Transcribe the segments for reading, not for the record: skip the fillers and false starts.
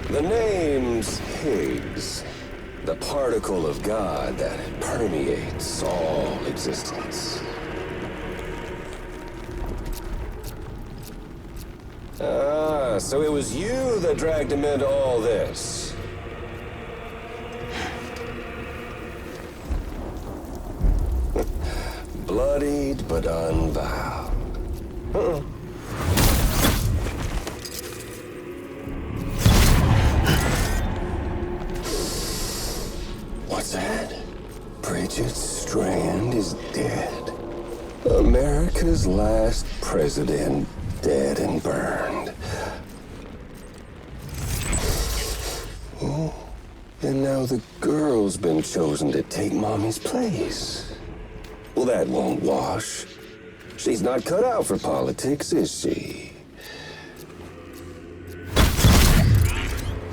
The name's Higgs, the particle of God that permeates all existence. Ah, so it was you that dragged him into all this. Bloodied but unvowed. What's that? Bridget Strand is dead. America's last president dead and burned. Oh, and now the girl's been chosen to take Mommy's place. Well, that won't wash. She's not cut out for politics, is she?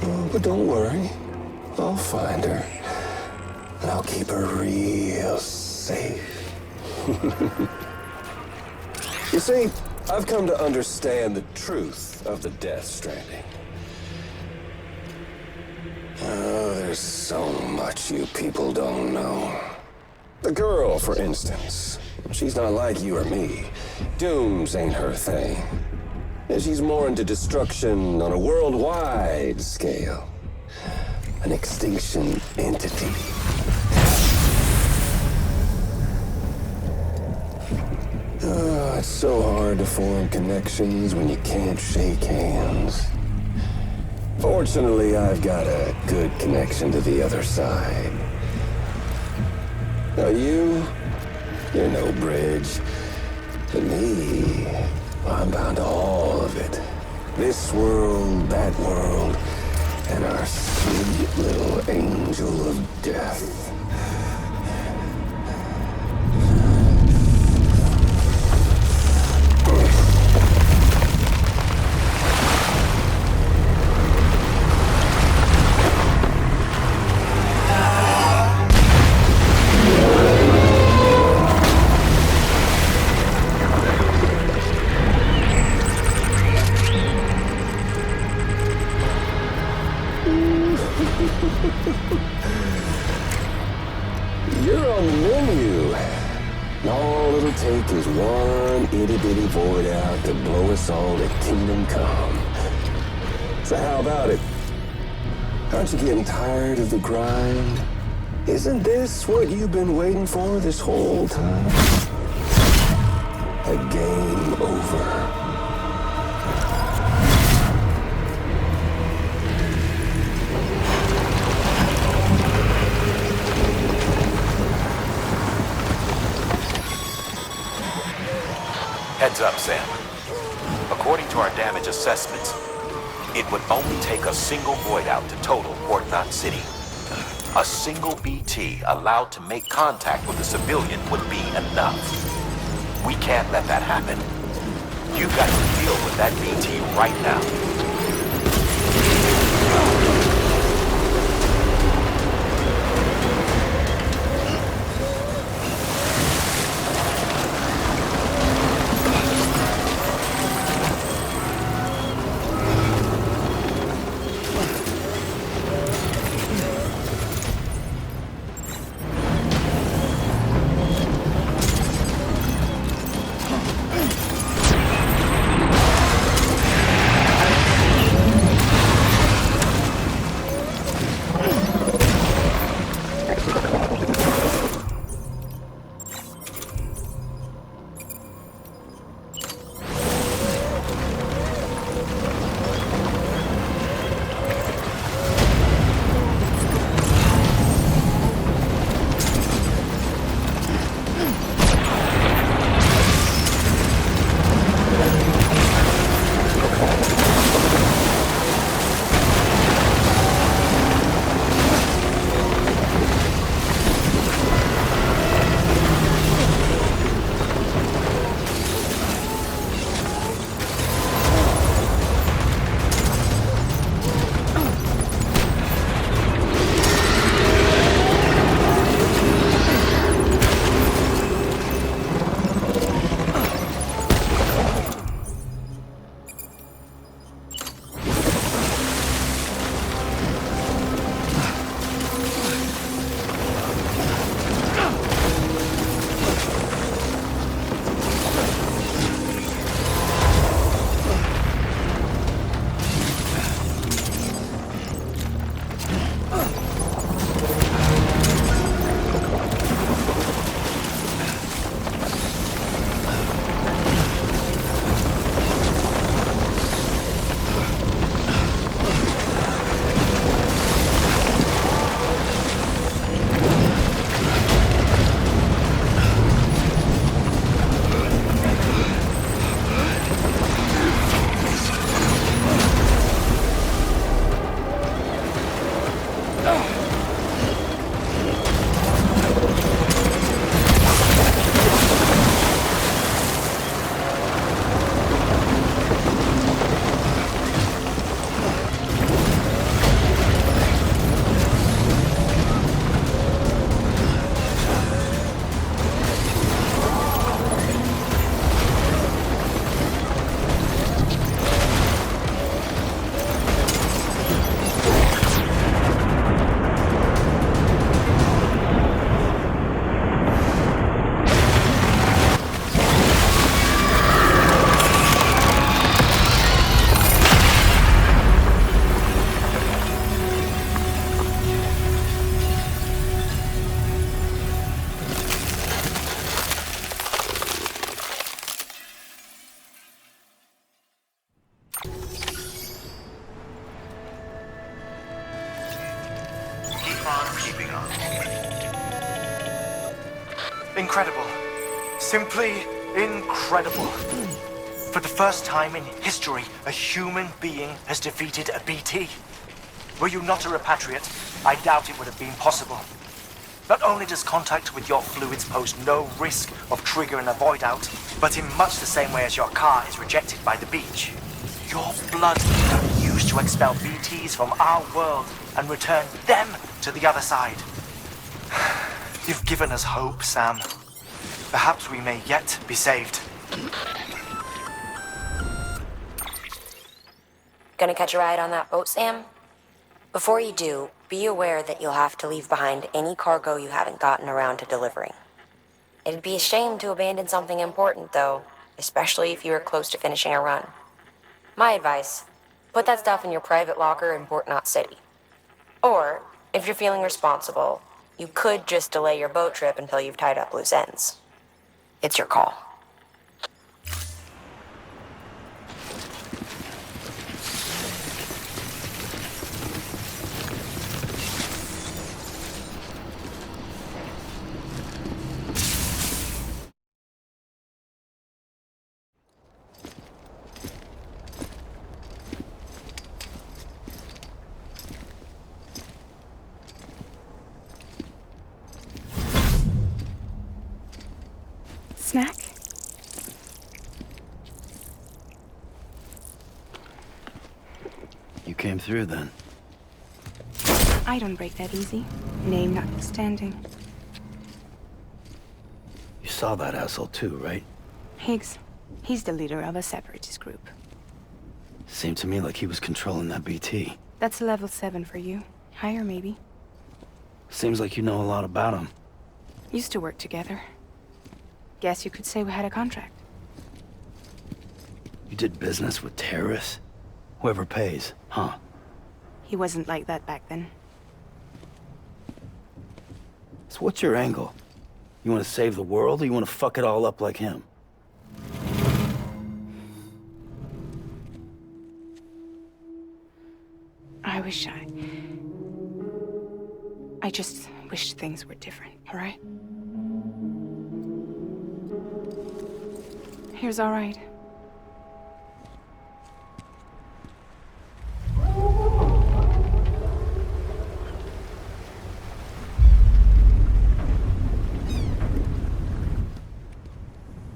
Oh, but don't worry. I'll find her. And I'll keep her real safe. You see, I've come to understand the truth of the Death Stranding. Oh, there's so much you people don't know. The girl, for instance, she's not like you or me. Dooms ain't her thing. And she's more into destruction on a worldwide scale. An extinction entity. Oh, it's so hard to form connections when you can't shake hands. Fortunately, I've got a good connection to the other side. Now you're no bridge. To me, I'm bound to all of it. This world, that world, and our sweet little angel of death. You're on the menu. All it'll take is one itty-bitty void out to blow us all to kingdom come. So how about it? Aren't you getting tired of the grind? Isn't this what you've been waiting for this whole time? A game over. Heads up, Sam. According to our damage assessments, it would only take a single void out to total Port Knot City. A single BT allowed to make contact with a civilian would be enough. We can't let that happen. You've got to deal with that BT right now. on keeping on. Incredible. Simply incredible. For the first time in history, a human being has defeated a BT. Were you not a repatriate, I doubt it would have been possible. Not only does contact with your fluids pose no risk of triggering a void out, but in much the same way as your car is rejected by the beach. Your blood can be used to expel BTs from our world and return them to the other side. You've given us hope, Sam. Perhaps we may yet be saved. Gonna catch a ride on that boat, Sam? Before you do, be aware that you'll have to leave behind any cargo you haven't gotten around to delivering. It'd be a shame to abandon something important, though, especially if you are close to finishing a run. My advice, put that stuff in your private locker in Port Knot City. Or, if you're feeling responsible, you could just delay your boat trip until you've tied up loose ends. It's your call. Snack? You came through then. I don't break that easy. Name notwithstanding. You saw that asshole too, right? Higgs. He's the leader of a separatist group. Seemed to me like he was controlling that BT. That's level 7 for you. Higher, maybe. Seems like you know a lot about him. Used to work together. Guess you could say we had a contract. You did business with terrorists? Whoever pays, huh? He wasn't like that back then. So what's your angle? You want to save the world, or you want to fuck it all up like him? I just wish things were different, all right? Here's all right.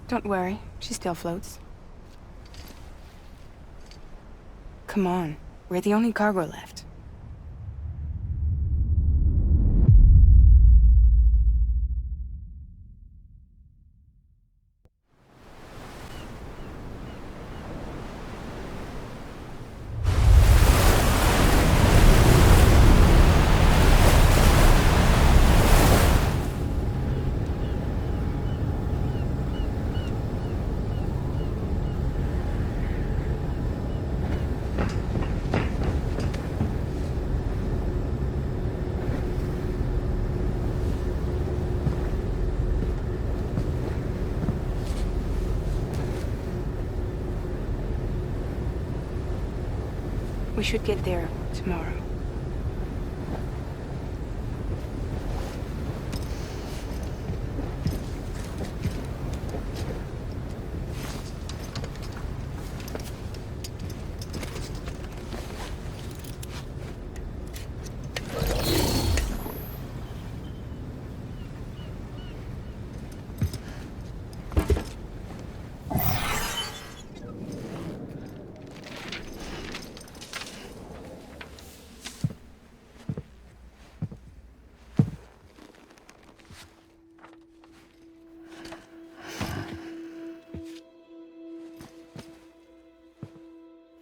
Don't worry, she still floats. Come on, we're the only cargo left. We should get there tomorrow.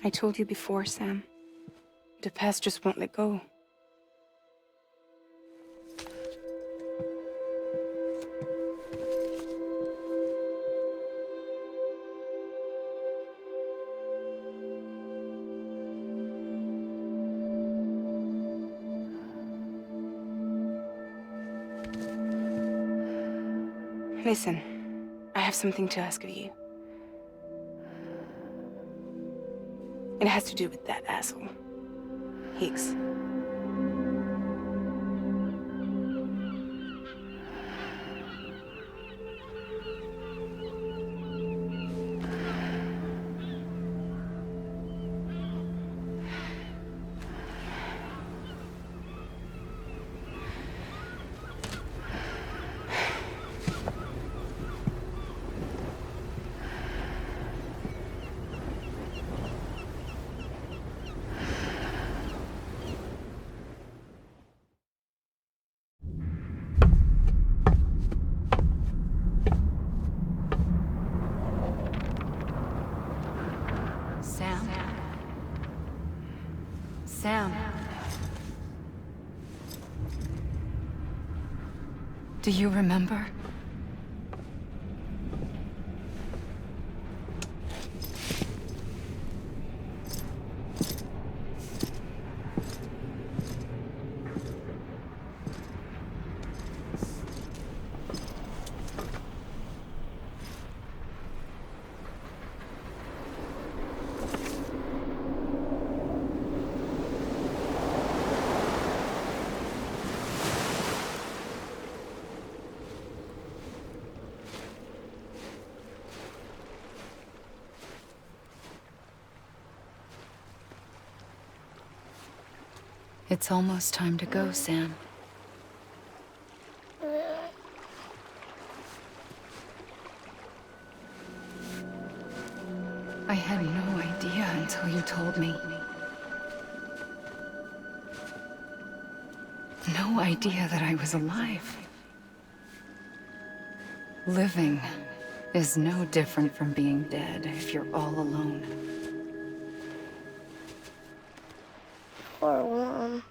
I told you before, Sam. The past just won't let go. Listen, I have something to ask of you. It has to do with that asshole, Higgs. Sam. Do you remember? It's almost time to go, Sam. I had no idea until you told me. No idea that I was alive. Living is no different from being dead if you're all alone. Or warm.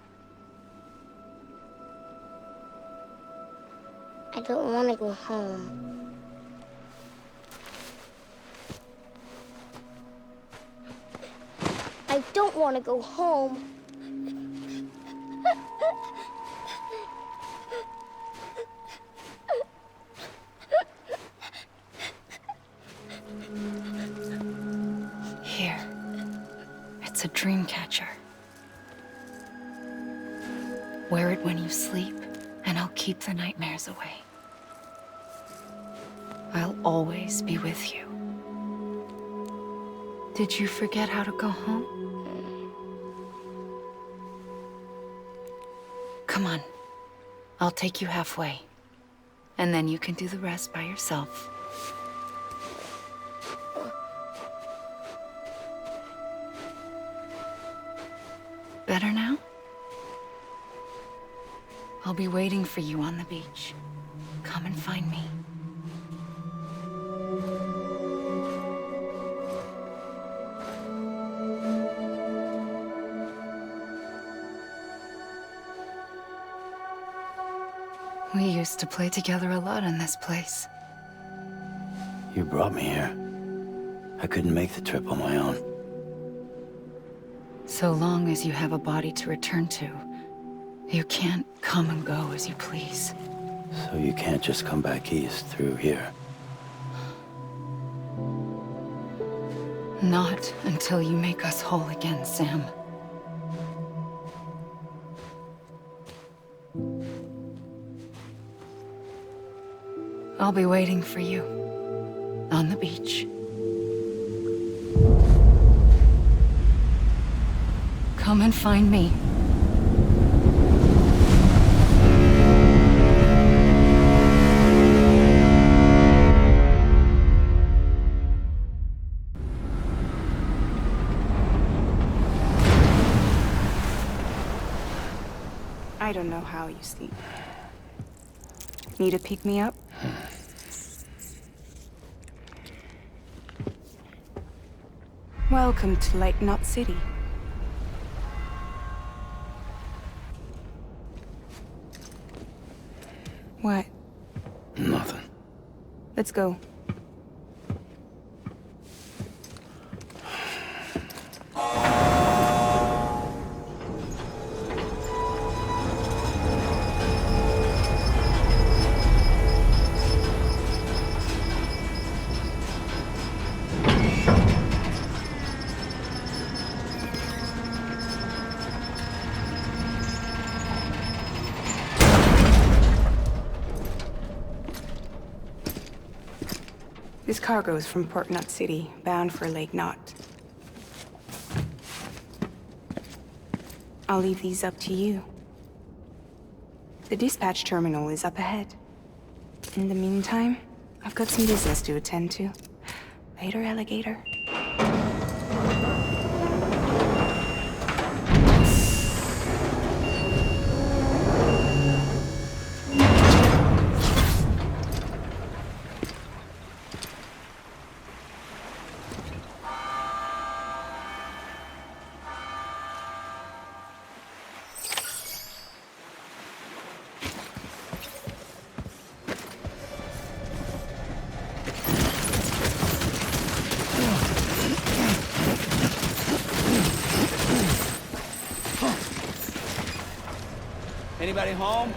I don't want to go home. I don't want to go home. Here. It's a dream catcher. Wear it when you sleep, and I'll keep the nightmares away. I'll always be with you. Did you forget how to go home? Come on. I'll take you halfway. And then you can do the rest by yourself. Better now? I'll be waiting for you on the beach. Come and find me. We used to play together a lot in this place. You brought me here. I couldn't make the trip on my own. So long as you have a body to return to, you can't come and go as you please. So you can't just come back east through here? Not until you make us whole again, Sam. I'll be waiting for you on the beach. Come and find me. I don't know how you sleep. Need a pick-me-up? Welcome to Lake Knot City. What? Nothing. Let's go. This cargo is from Port Knot City, bound for Lake Knot. I'll leave these up to you. The dispatch terminal is up ahead. In the meantime, I've got some business to attend to. Later, alligator. Anybody home?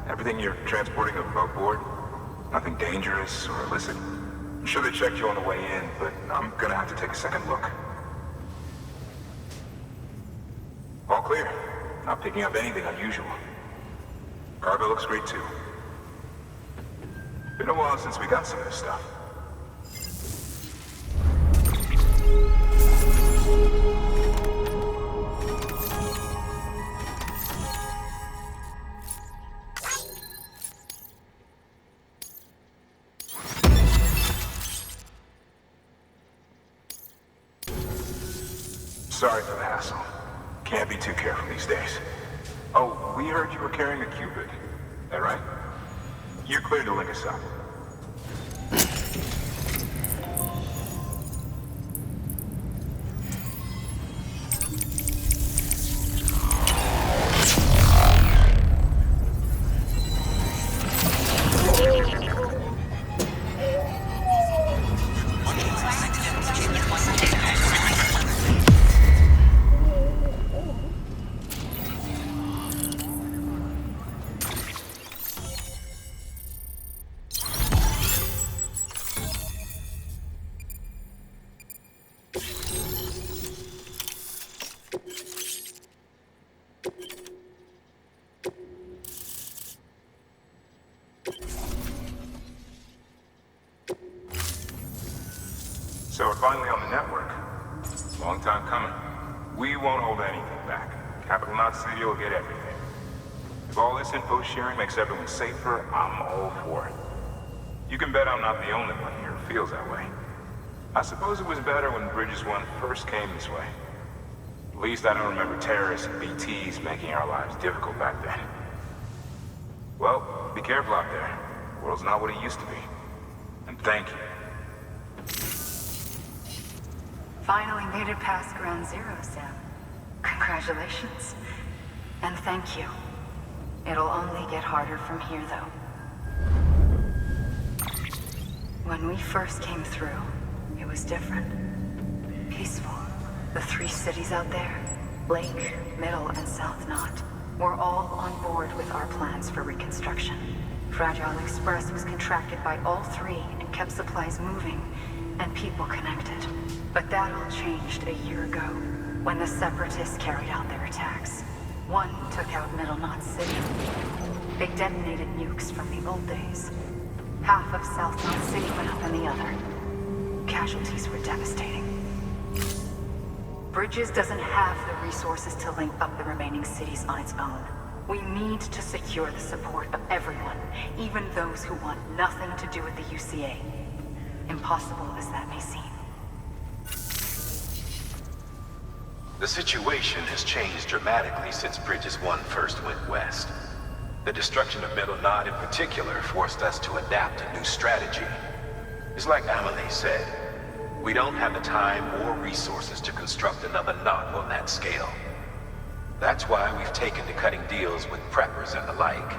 Everything you're transporting above board? Nothing dangerous or illicit? I'm sure they checked you on the way in, but I'm gonna have to take a second look. All clear. Not picking up anything unusual. Cargo looks great too. Been a while since we got some of this stuff. Sorry for the hassle. Can't be too careful these days. Oh, we heard you were carrying a Cupid. That right? You're clear to link us up. So we're finally on the network. Long time coming. We won't hold anything back. Capital Knot City will get everything. If all this info sharing makes everyone safer, I'm all for it. You can bet I'm not the only one here who feels that way. I suppose it was better when Bridges 1 first came this way. At least I don't remember terrorists and BTs making our lives difficult back then. Well, be careful out there. The world's not what it used to be. And thank you. Finally made it past Ground Zero, Sam. Congratulations. And thank you. It'll only get harder from here, though. When we first came through, it was different. Peaceful. The 3 cities out there, Lake, Middle, and South Knot, were all on board with our plans for reconstruction. Fragile Express was contracted by all 3 and kept supplies moving and people connected. But that all changed a year ago, when the Separatists carried out their attacks. One took out Middle Knot City. They detonated nukes from the old days. Half of South Knot City went up in the other. Casualties were devastating. Bridges doesn't have the resources to link up the remaining cities on its own. We need to secure the support of everyone, even those who want nothing to do with the UCA. Impossible as that may seem. The situation has changed dramatically since Bridges 1 first went west. The destruction of Middle Knot in particular forced us to adapt a new strategy. It's like Amelie said, we don't have the time or resources to construct another knot on that scale. That's why we've taken to cutting deals with preppers and the like.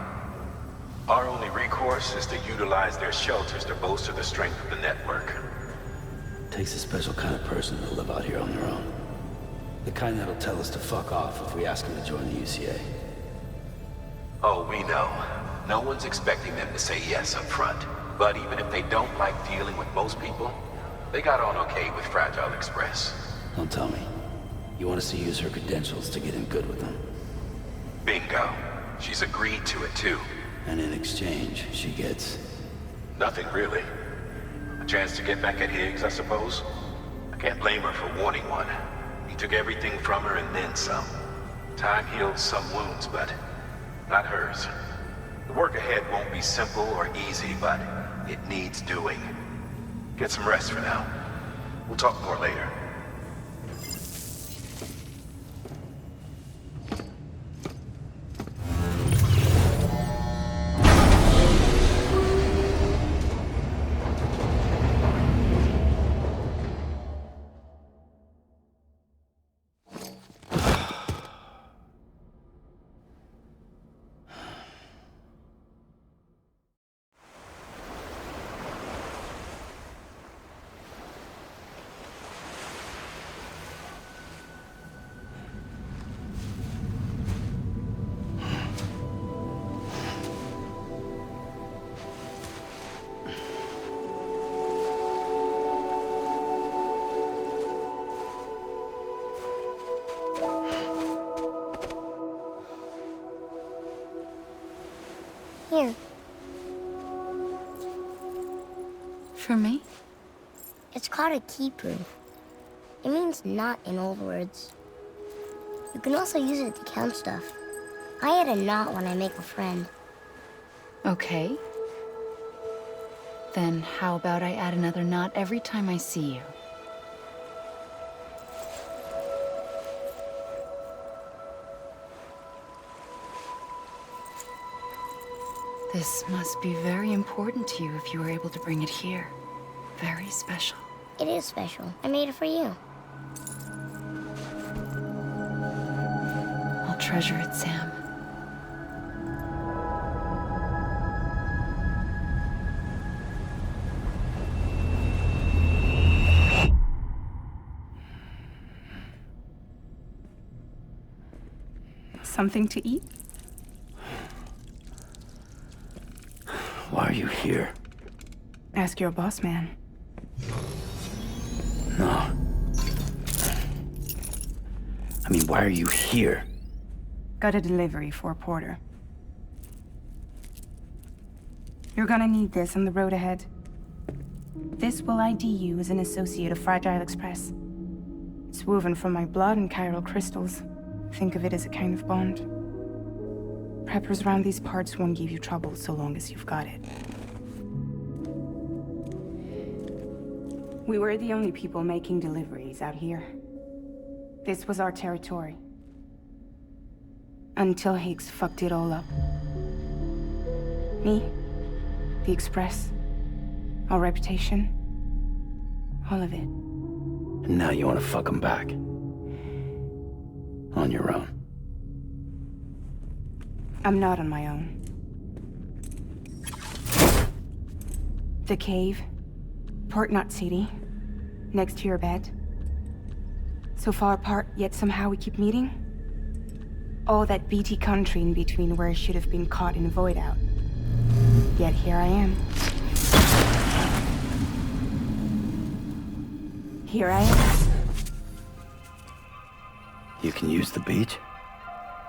Our only recourse is to utilize their shelters to bolster the strength of the network. Takes a special kind of person to live out here on their own. The kind that'll tell us to fuck off if we ask them to join the UCA. Oh, we know. No one's expecting them to say yes up front. But even if they don't like dealing with most people, they got on okay with Fragile Express. Don't tell me. You want us to use her credentials to get in good with them? Bingo. She's agreed to it too. And in exchange, she gets... Nothing really. A chance to get back at Higgs, I suppose. I can't blame her for wanting one. He took everything from her and then some. Time heals some wounds, but not hers. The work ahead won't be simple or easy, but it needs doing. Get some rest for now. We'll talk more later. Here. For me? It's called a keeper. It means knot in old words. You can also use it to count stuff. I add a knot when I make a friend. Okay. Then how about I add another knot every time I see you? This must be very important to you if you were able to bring it here. Very special. It is special. I made it for you. I'll treasure it, Sam. Something to eat? Why are you here? Ask your boss man. No. I mean, why are you here? Got a delivery for Porter. You're gonna need this on the road ahead. This will ID you as an associate of Fragile Express. It's woven from my blood and chiral crystals. Think of it as a kind of bond. Preppers around these parts won't give you trouble so long as you've got it. We were the only people making deliveries out here. This was our territory. Until Higgs fucked it all up. Me, the Express, our reputation, all of it. And now you want to fuck them back. On your own. I'm not on my own. The cave, Port Knot City, next to your bed. So far apart, yet somehow we keep meeting. All that BT country in between where I should have been caught in a void out. Yet here I am. Here I am. You can use the beach?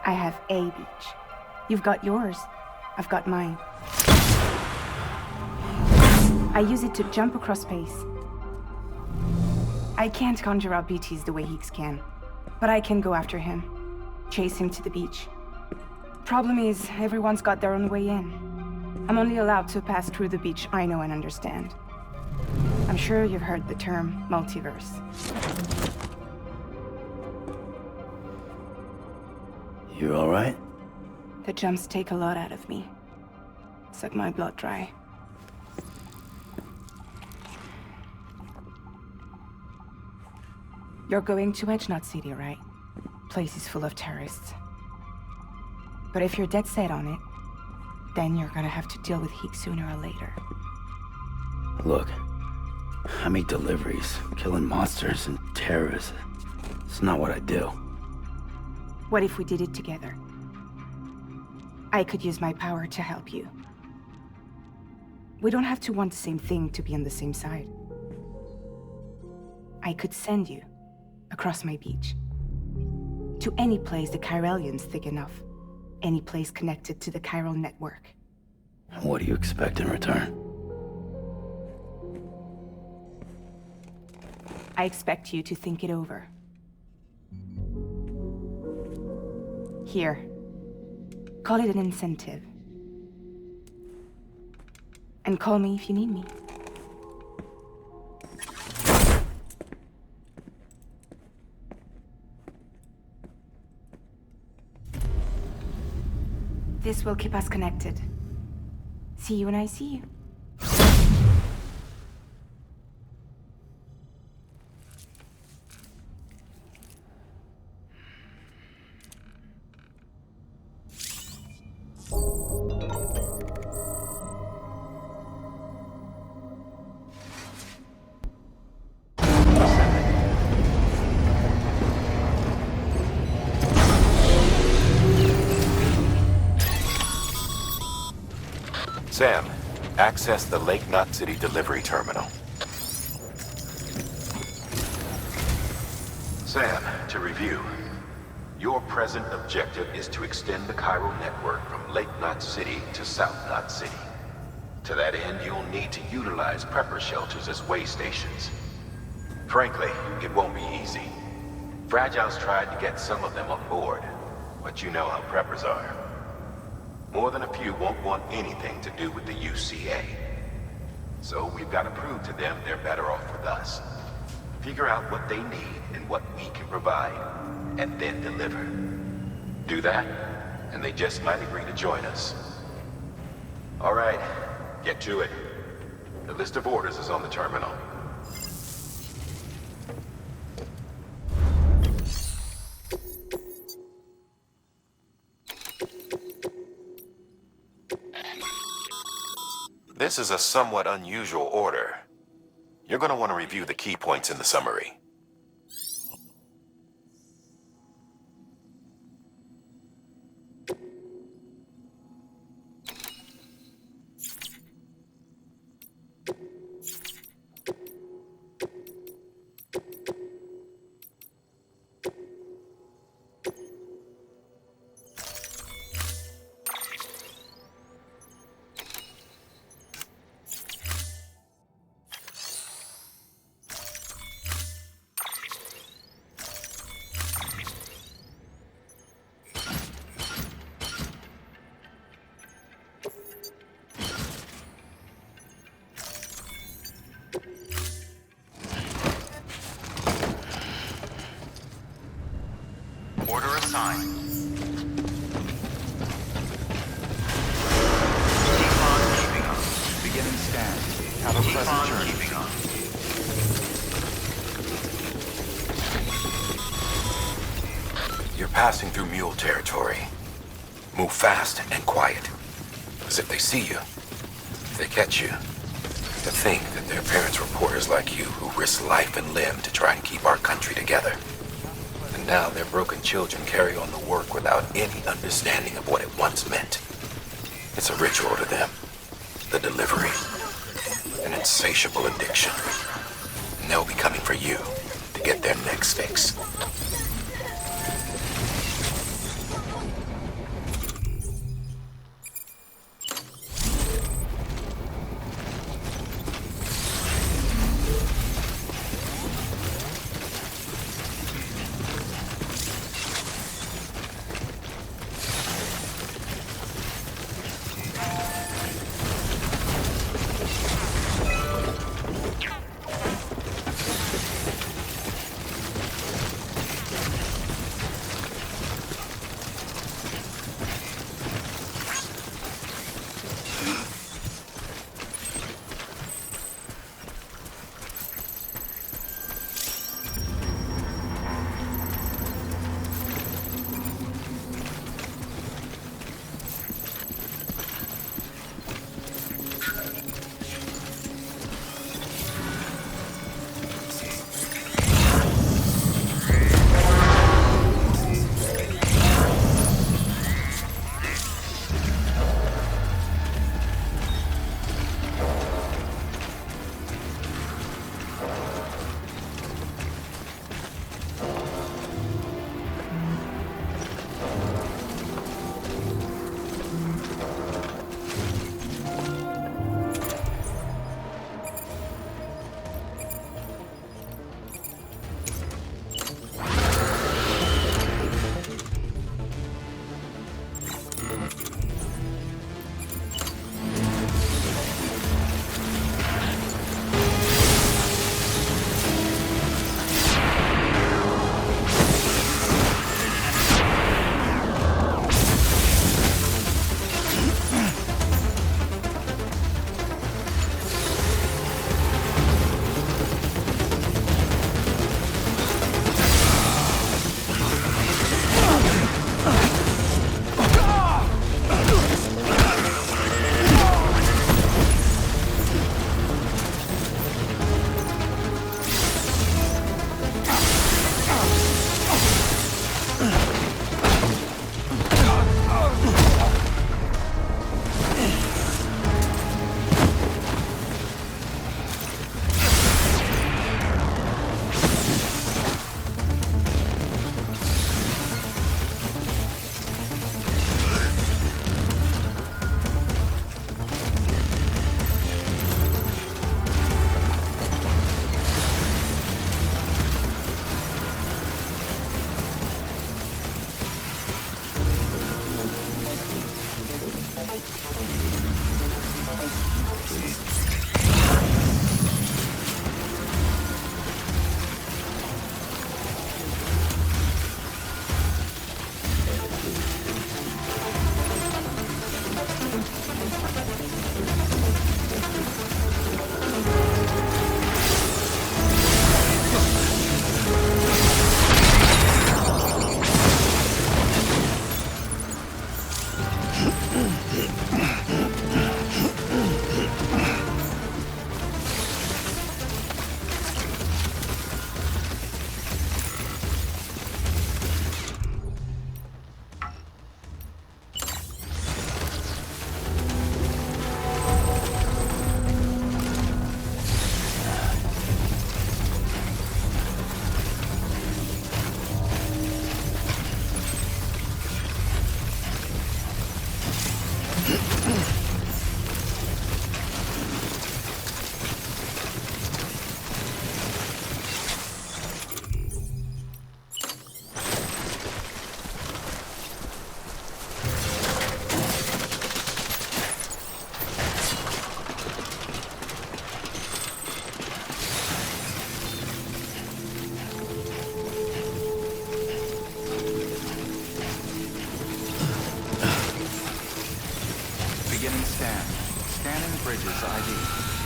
I have a beach. You've got yours. I've got mine. I use it to jump across space. I can't conjure up BTs the way Higgs can, but I can go after him. Chase him to the beach. Problem is, everyone's got their own way in. I'm only allowed to pass through the beach I know and understand. I'm sure you've heard the term multiverse. You all right? The jumps take a lot out of me. Suck my blood dry. You're going to Knot City, right? Place is full of terrorists. But if you're dead set on it, then you're gonna have to deal with Higgs sooner or later. Look, I make deliveries, killing monsters and terrorists. It's not what I do. What if we did it together? I could use my power to help you. We don't have to want the same thing to be on the same side. I could send you across my beach. To any place the Chiralian's thick enough. Any place connected to the chiral network. What do you expect in return? I expect you to think it over. Here. Call it an incentive. And call me if you need me. This will keep us connected. See you when I see you. Sam, access the Lake Knot City delivery terminal. Sam, to review. Your present objective is to extend the chiral network from Lake Knot City to South Knot City. To that end, you'll need to utilize prepper shelters as way stations. Frankly, it won't be easy. Fragile's tried to get some of them on board, but you know how preppers are. More than a few won't want anything to do with the UCA. So we've got to prove to them they're better off with us. Figure out what they need and what we can provide, and then deliver. Do that, and they just might agree to join us. All right, get to it. The list of orders is on the terminal. This is a somewhat unusual order. You're going to want to review the key points in the summary. sign. Keep on keeping on. Beginning scan. Have a pleasant journey. Keeping on. You're passing through mule territory. Move fast and quiet. Because if they see you, if they catch you, to think that their parents were reporters like you who risked life and limb to try and keep our country together. And now their broken children carry on the work without any understanding of what it once meant. It's a ritual to them. The delivery. An insatiable addiction. And they'll be coming for you to get their next fix.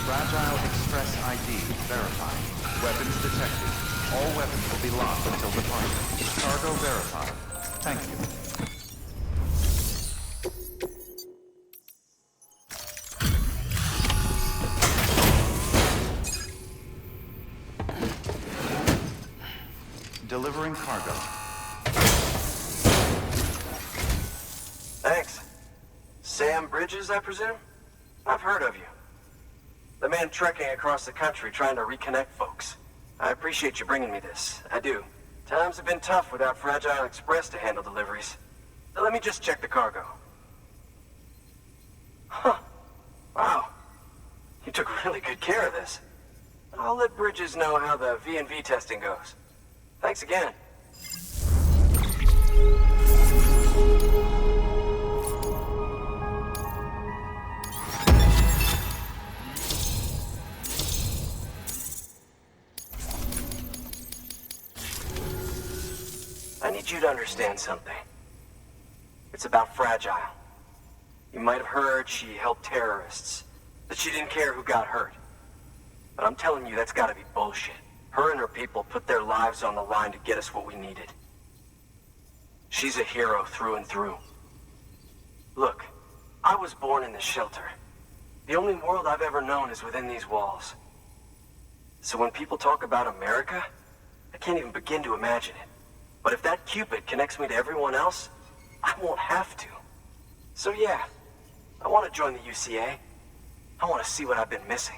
Fragile Express ID verified. Weapons detected. All weapons will be locked until departure. Cargo verified. Thank you. Delivering cargo. Thanks. Sam Bridges, I presume? I've heard of you. The man trekking across the country trying to reconnect folks. I appreciate you bringing me this. I do. Times have been tough without Fragile Express to handle deliveries. Let me just check the cargo. Huh. Wow. You took really good care of this. I'll let Bridges know how the V&V testing goes. Thanks again. I need you to understand something. It's about Fragile. You might have heard she helped terrorists, that she didn't care who got hurt. But I'm telling you, that's gotta be bullshit. Her and her people put their lives on the line to get us what we needed. She's a hero through and through. Look, I was born in this shelter. The only world I've ever known is within these walls. So when people talk about America, I can't even begin to imagine it. But if that Cupid connects me to everyone else, I won't have to. So yeah, I want to join the UCA. I want to see what I've been missing.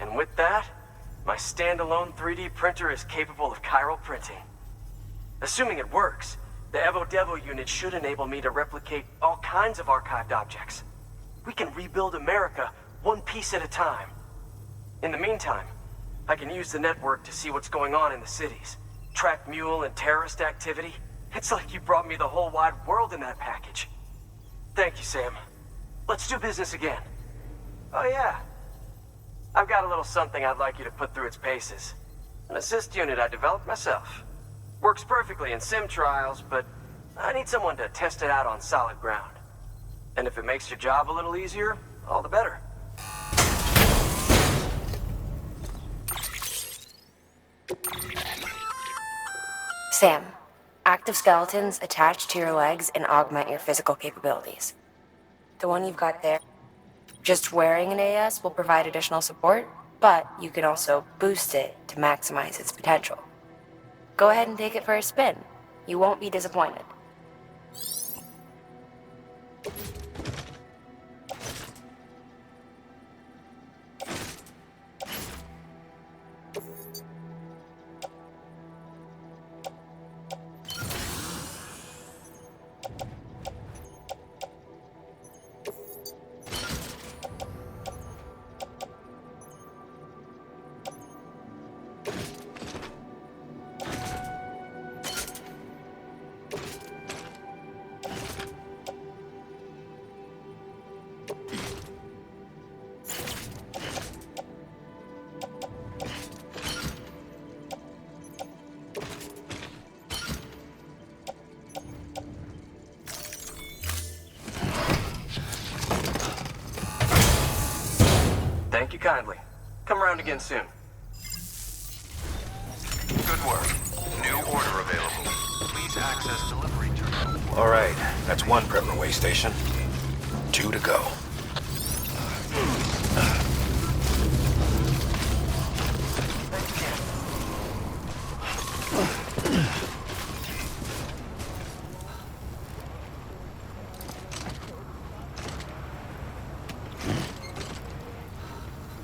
And with that, my standalone 3D printer is capable of chiral printing. Assuming it works, the Evo Devo unit should enable me to replicate all kinds of archived objects. We can rebuild America one piece at a time. In the meantime, I can use the network to see what's going on in the cities, track mule and terrorist activity. It's like you brought me the whole wide world in that package. Thank you, Sam. Let's do business again. Oh yeah. I've got a little something I'd like you to put through its paces. An assist unit I developed myself. Works perfectly in sim trials, but I need someone to test it out on solid ground. And if it makes your job a little easier, all the better. Sam, active skeletons attach to your legs and augment your physical capabilities. The one you've got there, just wearing an AS will provide additional support, but you can also boost it to maximize its potential. Go ahead and take it for a spin. You won't be disappointed. Thank you kindly. Come around again soon. Good work. New order available. Please access delivery terminal. All right, that's one Prepper way station. 2 to go.